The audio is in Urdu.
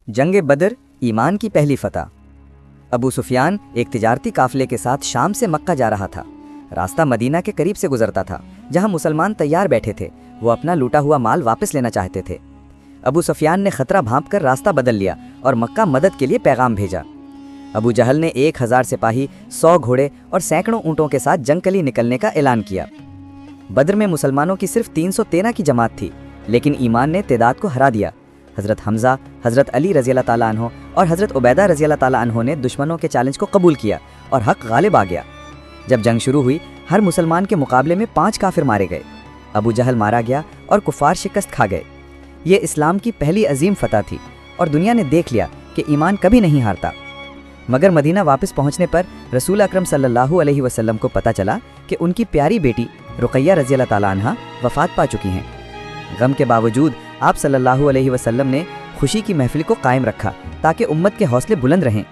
جنگ بدر، ایمان کی پہلی فتح۔ ابو سفیان ایک تجارتی قافلے کے ساتھ شام سے مکہ جا رہا تھا۔ راستہ مدینہ کے قریب سے گزرتا تھا، جہاں مسلمان تیار بیٹھے تھے۔ وہ اپنا لوٹا ہوا مال واپس لینا چاہتے تھے۔ ابو سفیان نے خطرہ بھانپ کر راستہ بدل لیا اور مکہ مدد کے لیے پیغام بھیجا۔ ابو جہل نے 1000 سپاہی، 100 گھوڑے اور سینکڑوں اونٹوں کے ساتھ جنگ کے لیے نکلنے کا اعلان کیا۔ بدر میں مسلمانوں کی صرف 313 کی جماعت تھی، لیکن ایمان نے تعداد کو ہرا دیا۔ حضرت حمزہ، حضرت علی رضی اللہ تعالیٰ عنہ اور حضرت عبیدہ رضی اللہ تعالیٰ عنہ نے دشمنوں کے چیلنج کو قبول کیا اور حق غالب آ گیا۔ جب جنگ شروع ہوئی، ہر مسلمان کے مقابلے میں 5 کافر مارے گئے۔ ابو جہل مارا گیا اور کفار شکست کھا گئے۔ یہ اسلام کی پہلی عظیم فتح تھی اور دنیا نے دیکھ لیا کہ ایمان کبھی نہیں ہارتا۔ مگر مدینہ واپس پہنچنے پر رسول اکرم صلی اللہ علیہ وسلم کو پتہ چلا کہ ان کی پیاری بیٹی رقیہ رضی اللہ تعالیٰ عنہ وفات پا چکی ہیں۔ غم کے باوجود آپ صلی اللہ علیہ وسلم نے خوشی کی محفل کو قائم رکھا تاکہ امت کے حوصلے بلند رہیں۔